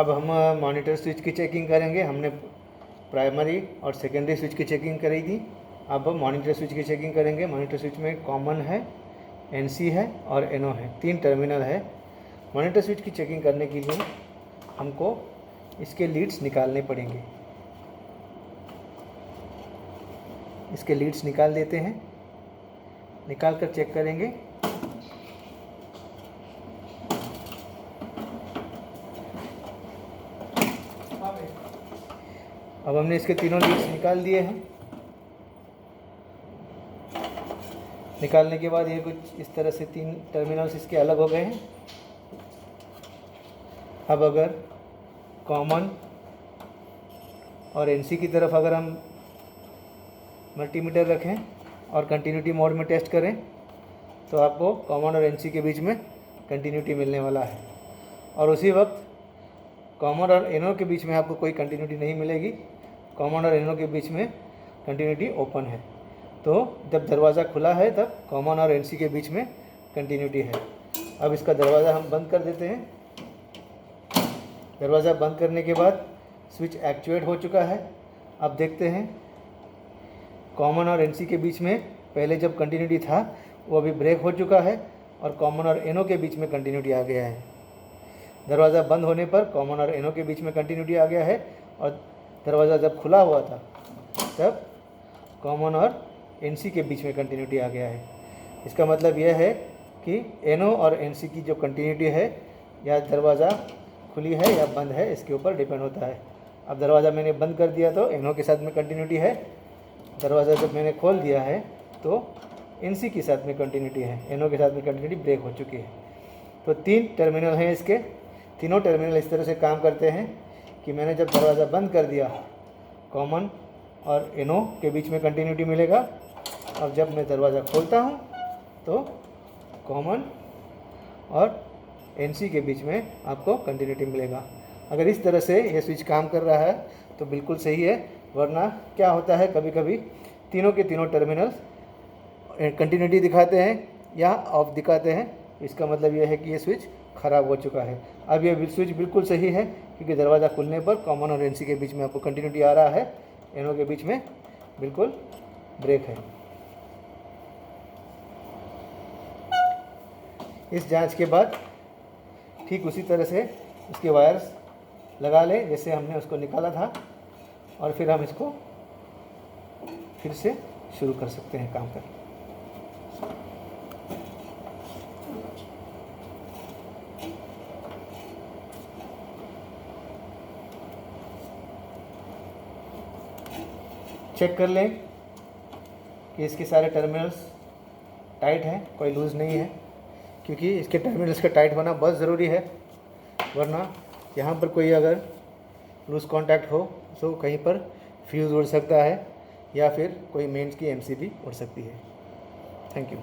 अब हम monitor switch की चेकिंग करेंगे। हमने प्राइमरी और सेकेंडरी स्विच की चेकिंग करी थी, अब मॉनिटर स्विच की चेकिंग करेंगे। मॉनिटर स्विच में कॉमन है, एनसी है और एनओ है, 3 टर्मिनल है। मॉनिटर स्विच की चेकिंग करने के लिए हमको इसके लीड्स निकालने पड़ेंगे। इसके लीड्स निकाल देते हैं, निकाल कर चेक करेंगे। अब हमने इसके तीनों लीड्स निकाल दिए हैं। निकालने के बाद ये कुछ इस तरह से 3 टर्मिनल्स इसके अलग हो गए हैं। अब अगर कॉमन और एनसी की तरफ अगर हम मल्टीमीटर रखें और कंटिन्यूटी मोड में टेस्ट करें तो आपको कॉमन और एनसी के बीच में कंटिन्यूटी मिलने वाला है। और उसी वक्त कॉमन और एनओ के बीच में आपको कोई कंटिन्यूटी नहीं मिलेगी। कॉमन और एनओ के बीच में कंटिन्यूटी ओपन है। तो जब दरवाज़ा खुला है तब कॉमन और एनसी के बीच में कंटिन्यूटी है। अब इसका दरवाज़ा हम बंद कर देते हैं। दरवाज़ा बंद करने के बाद स्विच एक्चुएट हो चुका है। अब देखते हैं कॉमन और एनसी के बीच में पहले जब कंटिन्यूटी था वो अभी ब्रेक हो चुका है और कॉमन और एनओ के बीच में कंटिन्यूटी आ गया है। दरवाज़ा बंद होने पर कॉमन और एनओ के बीच में कंटिन्यूटी आ गया है और दरवाज़ा जब खुला हुआ था तब कॉमन और एनसी के बीच में कंटिन्यूटी आ गया है। इसका मतलब यह है कि एनओ और एनसी की जो कंटिन्यूटी है या दरवाज़ा खुली है या बंद है इसके ऊपर डिपेंड होता है। अब दरवाज़ा मैंने बंद कर दिया तो एनओ के साथ में कंटिन्यूटी है। दरवाज़ा जब मैंने खोल दिया है तो एनसी के साथ में कंटिन्यूटी है, एनओ के साथ में कंटिन्यूटी ब्रेक हो चुकी है। तो 3 टर्मिनल हैं इसके। तीनों टर्मिनल इस तरह से काम करते हैं कि मैंने जब दरवाज़ा बंद कर दिया कॉमन और एनओ के बीच में कंटिन्यूटी मिलेगा और जब मैं दरवाज़ा खोलता हूँ तो कॉमन और एनसी के बीच में आपको कंटिन्यूटी मिलेगा। अगर इस तरह से ये स्विच काम कर रहा है तो बिल्कुल सही है, वरना क्या होता है कभी कभी तीनों के तीनों टर्मिनल्स कंटिन्यूटी दिखाते हैं या ऑफ दिखाते हैं। इसका मतलब यह है कि ये स्विच ख़राब हो चुका है। अब ये स्विच बिल्कुल सही है क्योंकि दरवाज़ा खुलने पर कॉमन और एनसी के बीच में आपको कंटिन्यूटी आ रहा है, एनओ के बीच में बिल्कुल ब्रेक है। इस जांच के बाद ठीक उसी तरह से इसके वायर्स लगा लें जैसे हमने उसको निकाला था और फिर हम इसको फिर से शुरू कर सकते हैं काम करना। चेक कर लें कि इसके सारे टर्मिनल्स टाइट हैं, कोई लूज़ नहीं है, क्योंकि इसके टर्मिनल्स का टाइट होना बहुत ज़रूरी है, वरना यहाँ पर कोई अगर लूज़ कांटेक्ट हो तो कहीं पर फ्यूज़ उड़ सकता है या फिर कोई मेंस की एमसीबी उड़ सकती है। Thank you.